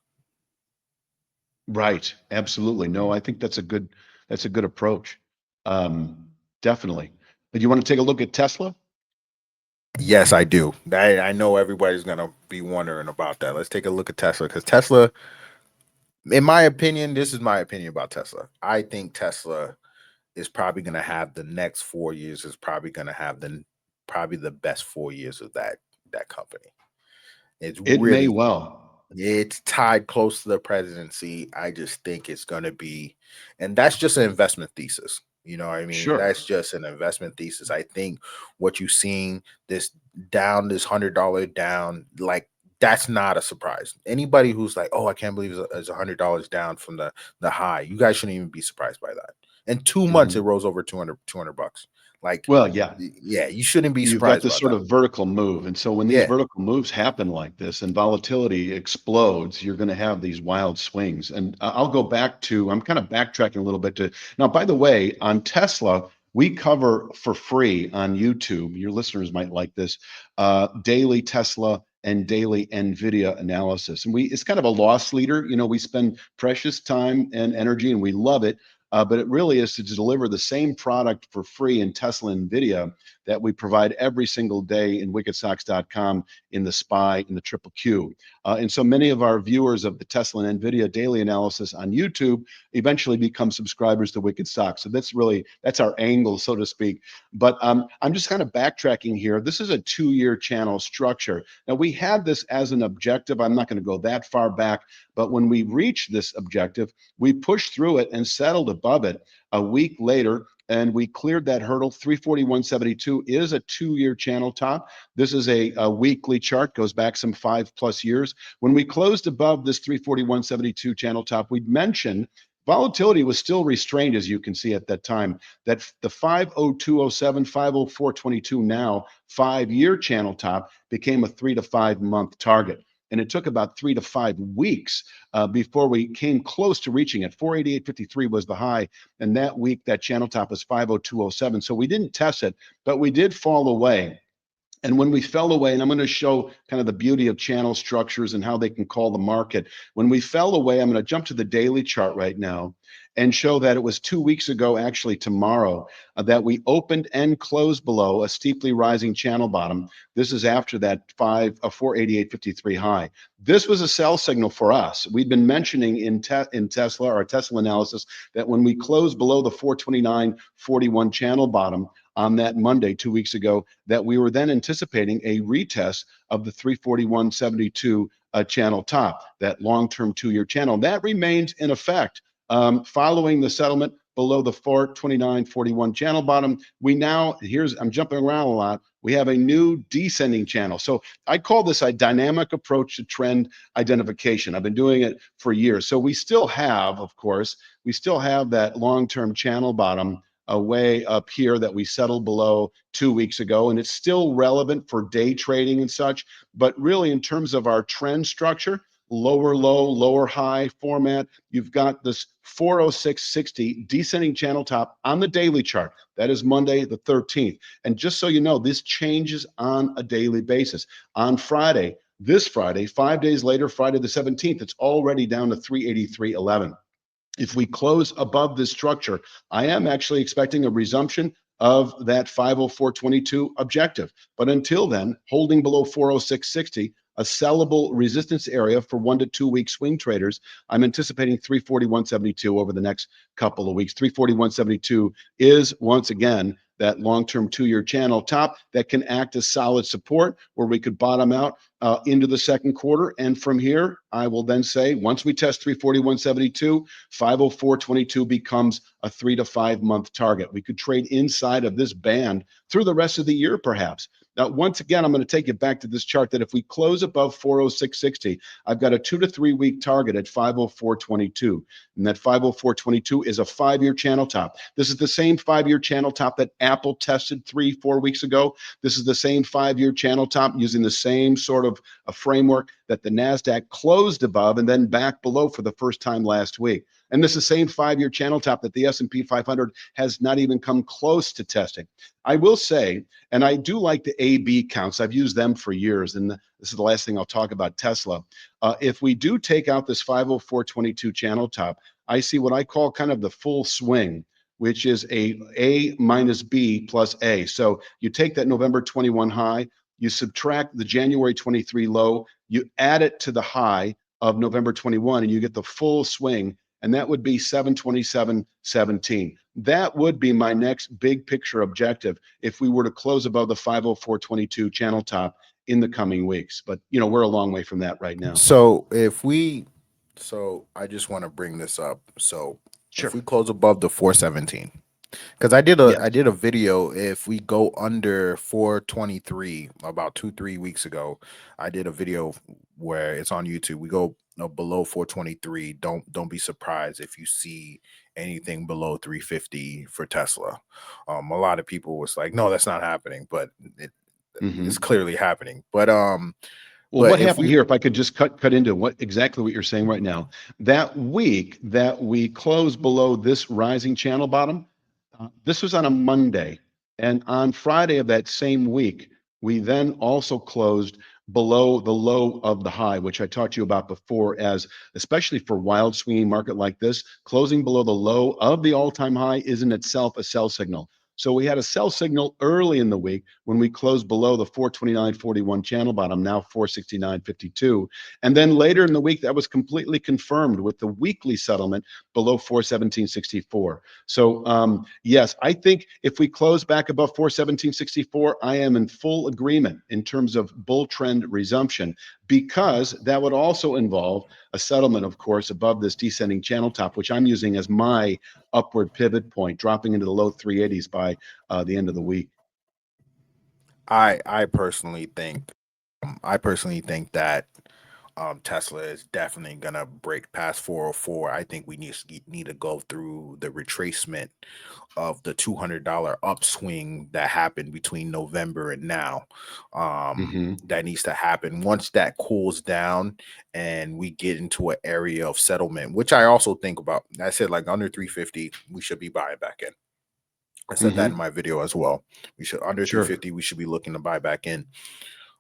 Right. Absolutely. No, I think that's a good approach. Um, Definitely. But you want to take a look at Tesla? Yes, I do. I know everybody's gonna be wondering about that. Let's take a look at Tesla because Tesla, in my opinion, this is my opinion about Tesla. I think Tesla is probably going to have the next 4 years is probably going to have probably the best 4 years of that company. It's It may really well. it's tied close to the presidency. I just think it's going to be, and that's just an investment thesis. You know what I mean? Sure. That's just an investment thesis. I think what you're seeing this down, this $100 down, like that's not a surprise. Anybody who's like, "Oh, I can't believe it's $100 down from the high," you guys shouldn't even be surprised by that. In 2 months, it Mhm. rose over 200 bucks. Like, Well, yeah. yeah, you shouldn't be You've got surprised this about sort that. of vertical move, and so when these Yeah, vertical moves happen like this and volatility explodes, you're gonna have these wild swings, and I'll go back to I'm kinda backtracking a little bit to now, by the way, on Tesla, we cover for free on YouTube, your listeners might like this, daily Tesla and daily NVIDIA analysis, and it's kind of a loss leader, we spend precious time and energy, and we love it, but it really is to deliver the same product for free in Tesla and NVIDIA that we provide every single day in wickedstocks.com in the SPY in the triple Q. And so many of our viewers of the Tesla and NVIDIA daily analysis on YouTube eventually become subscribers to Wicked Stocks. So that's our angle, so to speak. But I'm just kind of backtracking here. This is a 2-year channel structure. Now we had this as an objective. I'm not going to go that far back, but when we reached this objective, we pushed through it and settled above it a week later, and we cleared that hurdle. 341.72 is a 2-year channel top. This is a weekly chart, goes back some 5+ years. When we closed above this 341.72 channel top, we mentioned volatility was still restrained, as you can see at that time, that the 50207, 50422 now 5-year channel top became a 3 to 5 month target. And it took about 3 to 5 weeks before we came close to reaching it. 488.53 was the high, and that week that channel top was 50207. So we didn't test it, but we did fall away. And when we fell away, and I'm going to show kind of the beauty of channel structures and how they can call the market. When we fell away, I'm going to jump to the daily chart right now and show that it was 2 weeks ago, actually tomorrow, that we opened and closed below a steeply rising channel bottom. This is after that 488.53 high. This was a sell signal for us. We'd been mentioning in Tesla, our Tesla analysis, that when we closed below the 429.41 channel bottom on that Monday 2 weeks ago, that we were then anticipating a retest of the 341.72 channel top, that long-term 2-year channel. That remains in effect. Following the settlement below the 429.41 channel bottom, I'm jumping around a lot. We have a new descending channel. So I call this a dynamic approach to trend identification. I've been doing it for years. So we still have, of course, that long-term channel bottom way up here that we settled below 2 weeks ago. And it's still relevant for day trading and such. But really, in terms of our trend structure, lower low, lower high format, you've got this 406.60 descending channel top on the daily chart. That is Monday, the 13th. And just so you know, this changes on a daily basis. On Friday, this Friday, 5 days later, Friday the 17th, it's already down to 383.11. If we close above this structure, I am actually expecting a resumption of that 504.22 objective. But until then, holding below 406.60, a sellable resistance area for 1 to 2 week swing traders, I'm anticipating 341.72 over the next couple of weeks. 341.72 is once again that long-term 2-year channel top that can act as solid support where we could bottom out into the second quarter. And from here, I will then say once we test 341.72, 504.22 becomes a 3 to 5 month target. We could trade inside of this band through the rest of the year, perhaps. Now, once again, I'm going to take you back to this chart that if we close above 406.60, I've got a 2 to 3 week target at 504.22. And that 504.22 is a 5-year channel top. This is the same 5-year channel top that Apple tested 3-4 weeks ago. This is the same 5-year channel top using the same sort of a framework that the NASDAQ closed above and then back below for the first time last week. And this is the same 5-year channel top that the S&P 500 has not even come close to testing. I will say, and I do like the A/B counts. I've used them for years, and this is the last thing I'll talk about Tesla. If we do take out this 504.22 channel top, I see what I call kind of the full swing, which is A minus B plus A. So you take that November 21 high, you subtract the January 23 low, you add it to the high of November 21, and you get the full swing. And that would be 727.17. That would be my next big picture objective if we were to close above the 504.22 channel top in the coming weeks. But we're a long way from that right now. So I just want to bring this up. So if Sure. we close above the 417, because I did a Yes. video. If we go under 423 about 2-3 weeks ago, I did a video where it's on YouTube. We go below 423. Don't be surprised if you see anything below 350 for Tesla. A lot of people was like, no, that's not happening, but it's Hmm. clearly happening. Well, But what if happened we here, if I could just cut into exactly what you're saying right now, that week that we closed below this rising channel bottom, this was on a Monday. And on Friday of that same week, we then also closed below the low of the high, which I talked to you about before, as especially for wild swinging market like this, closing below the low of the all-time high is in itself a sell signal. So we had a sell signal early in the week when we closed below the 429.41 channel bottom, now 469.52. And then later in the week, that was completely confirmed with the weekly settlement below 417.64. So yes, I think if we close back above 417.64, I am in full agreement in terms of bull trend resumption, because that would also involve a settlement, of course, above this descending channel top, which I'm using as my upward pivot point, dropping into the low 380s by the end of the week. I personally think that Tesla is definitely gonna break past 404. I think we need to go through the retracement of the $200 upswing that happened between November and now. Hmm. That needs to happen. Once that cools down and we get into an area of settlement, which I also think about. I said like under 350, we should be buying back in. I said that in Hmm. my video as well. We should under Sure. 350, we should be looking to buy back in.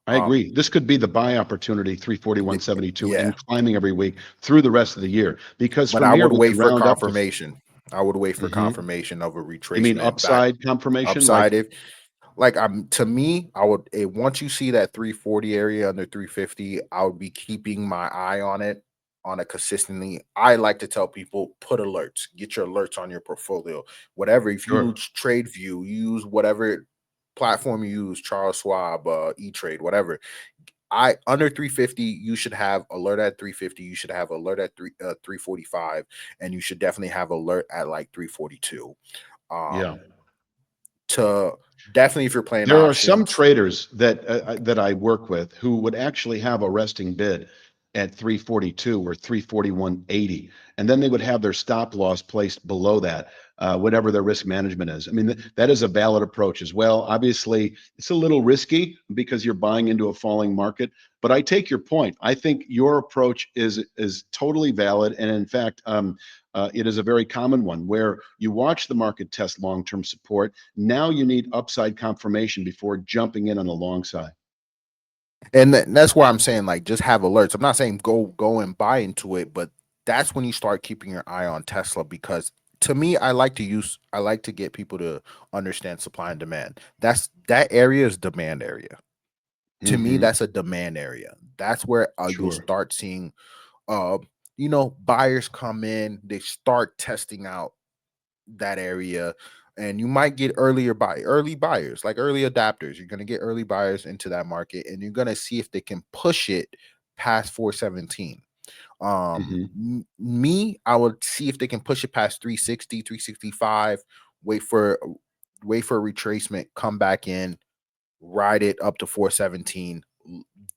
I Um, agree. This could be the buy opportunity, 341.72, yeah, and climbing every week through the rest of the year. Because but from I here, would we wait could for round up to, confirmation. I would wait for Mhm. confirmation of a You mean retracement back upside confirmation? upside. Like, If like I'm to me, I would once you see that 340 area under 350, I would be keeping my eye on it on a consistently. I like to tell people put alerts, get your alerts on your portfolio. Whatever, if you sure. use TradeView, you use whatever platform you use, Charles Schwab, E-Trade, whatever. I under 350, you should have alert at 350. You should have alert at 345, and you should definitely have alert at like 342. Yeah. Um, to definitely if you're playing There are some options. traders that I work with who would actually have a resting bid at 342 or 341.80, and then they would have their stop loss placed below that, whatever their risk management is. I mean, that is a valid approach as well. Obviously, it's a little risky because you're buying into a falling market, but I take your point. I think your approach is totally valid, and in fact, it is a very common one where you watch the market test long-term support. Now you need upside confirmation before jumping in on the long side. And that's why I'm saying like just have alerts. I'm not saying go and buy into it, but that's when you start keeping your eye on Tesla, because to me, I like to get people to understand supply and demand. That area is demand area. To me, Hmm. that's a demand area. That's where you'll Sure. start seeing uh buyers come in, they start testing out that area, and you might get early buyers, like early adapters. You're going to get early buyers into that market, and you're going to see if they can push it past 417. Hmm. Me, I would see if they can push it past 360, 365. wait for wait for a retracement, come back in, ride it up to 417.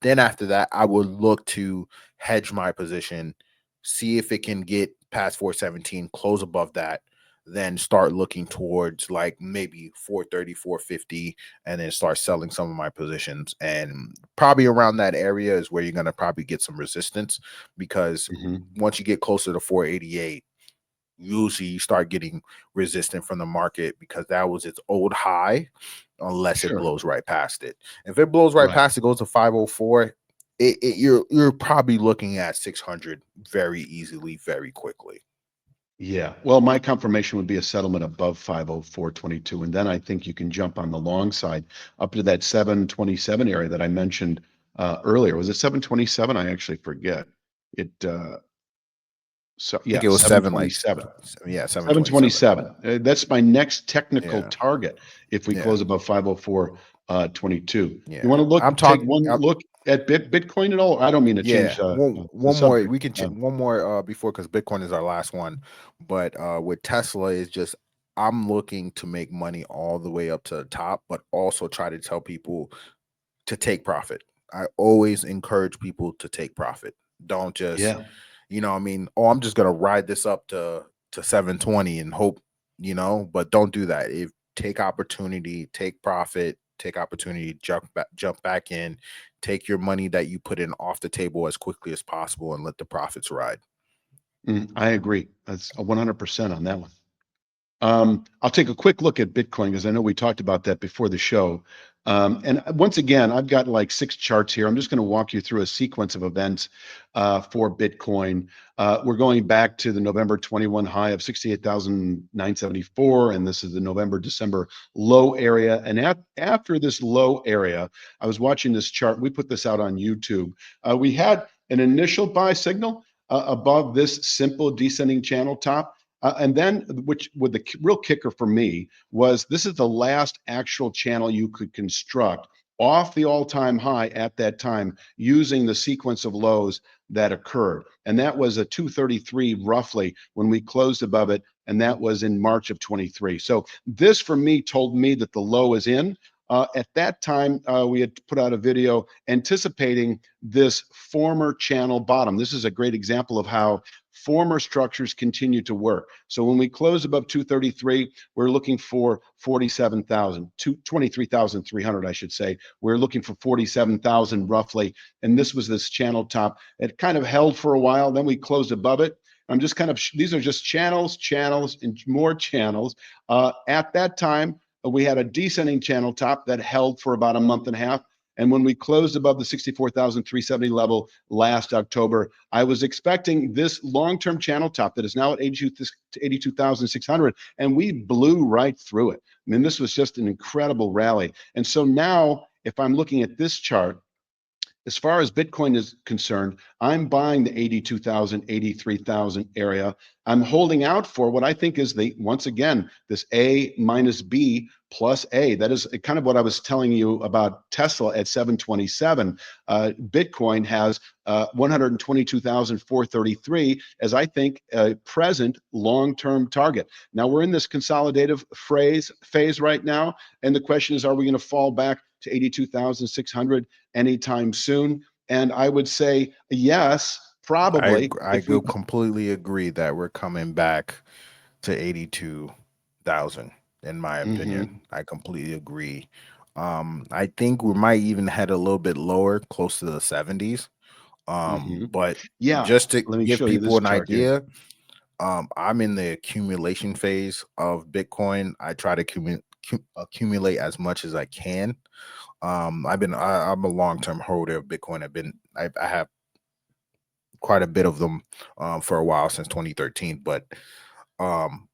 Then after that, I would look to hedge my position, see if it can get past 417, close above that, then start looking towards like maybe 430, 450, and then start selling some of my positions. And probably around that area is where you're going to probably get some resistance, because Hmm. once you get closer to 488, usually you start getting resistant from the market, because that was its old high, unless it Sure. blows right past it. If it blows right Right. past it, goes to 504, you're probably looking at 600 very easily, very quickly. Yeah. Well, my confirmation would be a settlement above 504.22. And then I think you can jump on the long side up to that 727 area that I mentioned earlier. Was it 727? I actually forget. It, so I think yeah, it was seven, like 727. yeah, 727. 727. That's my next technical Yeah, target if we yeah, close above 504 22. You yeah. want to I'm take talking. one look at Bitcoin at all? I don't mean to Yeah, change the one more. subject. We can one more before, because Bitcoin is our last one. But with Tesla, is just I'm looking to make money all the way up to the top, but also try to tell people to take profit. I always encourage people to take profit. Don't just, Yeah. what I mean, oh, I'm just gonna ride this up to 720 and hope, but don't do that. If Take opportunity, take profit, take opportunity, jump back in, take your money that you put in off the table as quickly as possible, and let the profits ride. I agree. That's a 100% on that one. I'll take a quick look at Bitcoin because I know we talked about that before the show. And once again, I've got like 6 charts here. I'm just going to walk you through a sequence of events for Bitcoin. We're going back to the November 21 high of 68,974, and this is the November December low area. And after this low area, I was watching this chart. We put this out on YouTube. We had an initial buy signal above this simple descending channel top. And then, which with the real kicker for me was this is the last actual channel you could construct off the all-time high at that time using the sequence of lows that occurred. And that was a 233 roughly when we closed above it. And that was in March of 23. So this for me told me that the low is in. At that time, we had put out a video anticipating this former channel bottom. This is a great example of how former structures continue to work. So when we close above 233, we're looking for 47,000, 23,300, I should say. We're looking for 47,000 roughly. And this was this channel top. It kind of held for a while. Then we closed above it. I'm just kind of, these are just channels, and more channels. At that time, we had a descending channel top that held for about a month and a half. And when we closed above the 64,370 level last October, I was expecting this long-term channel top that is now at 82,600, and we blew right through it. I mean, this was just an incredible rally. And so now, if I'm looking at this chart, as far as Bitcoin is concerned, I'm buying the 82,000, 83,000 area. I'm holding out for what I think is once again, this A minus B plus A. That is kind of what I was telling you about Tesla at 727. Bitcoin has 122,433 as I think a present long-term target. Now we're in this consolidative phase right now. And the question is, are we going to fall back to 82,600 anytime soon? And I would say yes, probably. I If we, go completely agree that we're coming back to 82,000, in my opinion. Mhm, I completely agree. I think we might even head a little bit lower, close to the 70s. mhm. But Yeah, just to let me give show you people this an chart here. idea, I'm in the accumulation phase of Bitcoin. I try to accumulate as much as I can. I'm a long-term holder of Bitcoin. I have quite a bit of them for a while since 2013, um,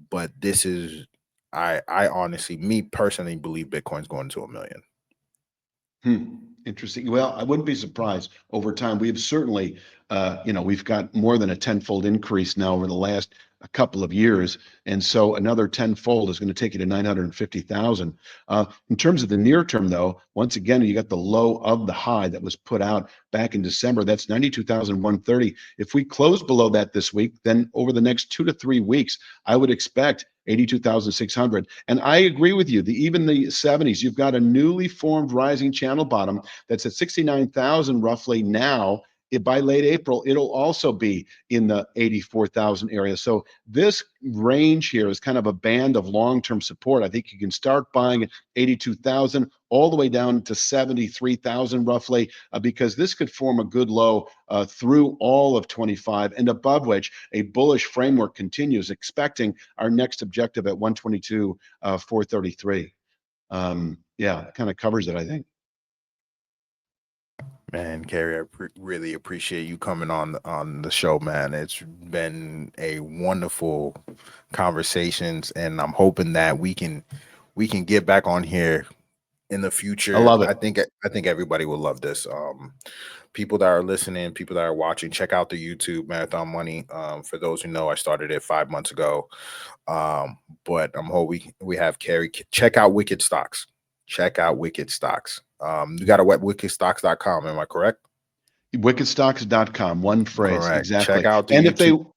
but this is I honestly, me personally, believe Bitcoin's going to 1 million. Interesting. Well, I wouldn't be surprised over time. We've certainly, we've got more than a tenfold increase now over the last a couple of years, and so another tenfold is going to take you to 950,000. In terms of the near term, though, once again, you got the low of the high that was put out back in December. That's 92,130. If we close below that this week, then over the next 2 to 3 weeks, I would expect 82,600. And I agree with you. Even the 70s, you've got a newly formed rising channel bottom that's at 69,000 roughly now. By late April, it'll also be in the 84,000 area. So this range here is kind of a band of long-term support. I think you can start buying at 82,000 all the way down to 73,000 roughly, because this could form a good low through all of 25, and above which a bullish framework continues, expecting our next objective at 122, 433. Yeah, it kind of covers it, I think. Man, Carrie, I really appreciate you coming on the show, man. It's been a wonderful conversations, and I'm hoping that we can get back on here in the I future. love it. I think everybody will love this. People that are listening, people that are watching, check out the YouTube Marathon Money. For those who know, I started it 5 months ago. But I'm hoping we have Carrie. Check out Wicked Stocks. Check out Wicked Stocks. You got a wickedstocks.com, am I correct? Wickedstocks.com, one phrase, Correct. Check exactly. out the And YouTube.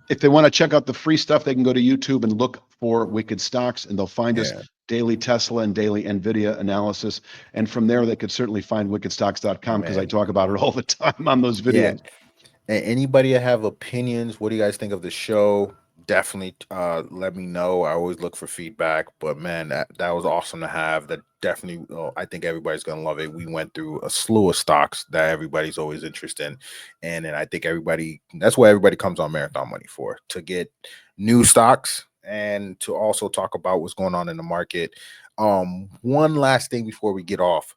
if they want to check out the free stuff, they can go to YouTube and look for Wicked Stocks, and they'll find us Yeah, daily Tesla and daily NVIDIA analysis. And from there, they could certainly find wickedstocks.com, because I man. talk about it all the time on those Yeah. videos. Anybody have opinions? What do you guys think of the show? Definitely let me know. I always look for feedback. But man, that was awesome to have. That definitely, I think everybody's gonna love it. We went through a slew of stocks that everybody's always interested in, and then I think that's what everybody comes on Marathon Money for, to get new stocks and to also talk about what's going on in the market. One last thing before we get off.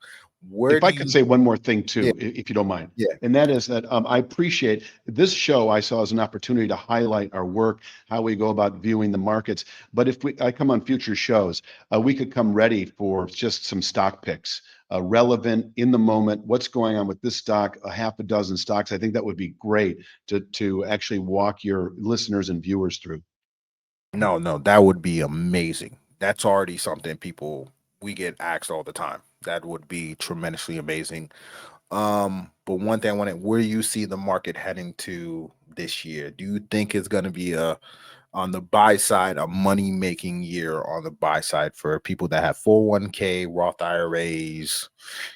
Where If do I could you? say one more thing Yeah, too, if you don't mind, yeah. and that is that I appreciate this show. I saw as an opportunity to highlight our work, how we go about viewing the markets. But if I come on future shows, we could come ready for just some stock picks, relevant in the moment. What's going on with this stock? A half a dozen stocks. I think that would be great to actually walk your listeners and viewers through. No, that would be amazing. That's already something people we get asked all the time. That would be tremendously amazing. But one thing I wanted, where do you see the market heading to this year? Do you think it's going to be on the buy side, a money making year on the buy side for people that have 401k, Roth IRAs,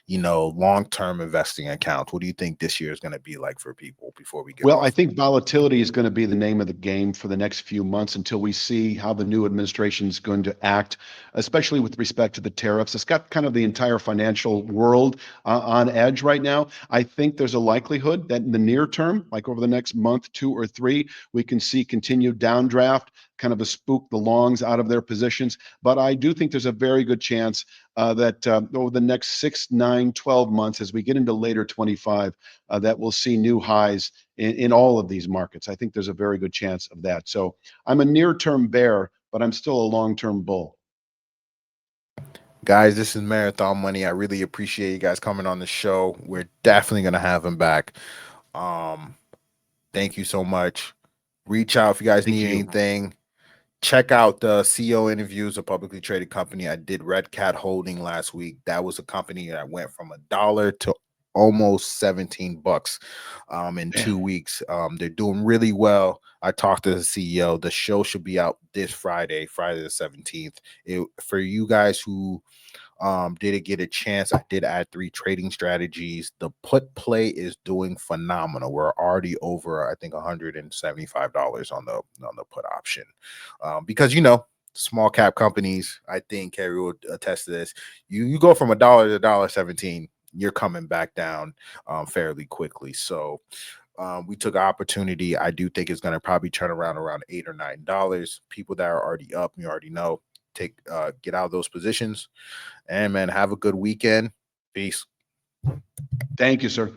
long term investing accounts? What do you think this year is going to be like for people before we get Well, I off? think volatility is going to be the name of the game for the next few months until we see how the new administration is going to act, especially with respect to the tariffs. It's got kind of the entire financial world on edge right now. I think there's a likelihood that in the near term, like over the next month, 2 or 3, we can see continued downdraft, kind of a spook the longs out of their positions. But I do think there's a very good chance that over the next 6, 9, 12 months, as we get into later 25, that we'll see new highs in all of these markets. I think there's a very good chance of that. So I'm a near-term bear, but I'm still a long-term bull. Guys, this is Marathon Money. I really appreciate you guys coming on the show. We're definitely going to have him back. Um, Thank you so much. Reach out if you guys Thank need you. anything. Check out the CEO interviews, a publicly traded company. I did Red Cat Holding last week. That was a company that went from $1 to almost $17 in Man, 2 weeks. They're doing really well. I talked to the CEO. The show should be out this Friday, Friday the 17th. For you guys who did it get a chance, I did add 3 trading strategies. The put play is doing phenomenal. We're already over, I think, $175 on the put option, because small cap companies, I think Carrie will attest to this. You go from $1 to $1.17, you're coming back down fairly quickly. So we took an opportunity. I do think it's going to probably turn around $8 or $9. People that are already up, you already know, get out of those positions. And man, have a good weekend. Peace. thank you, sir.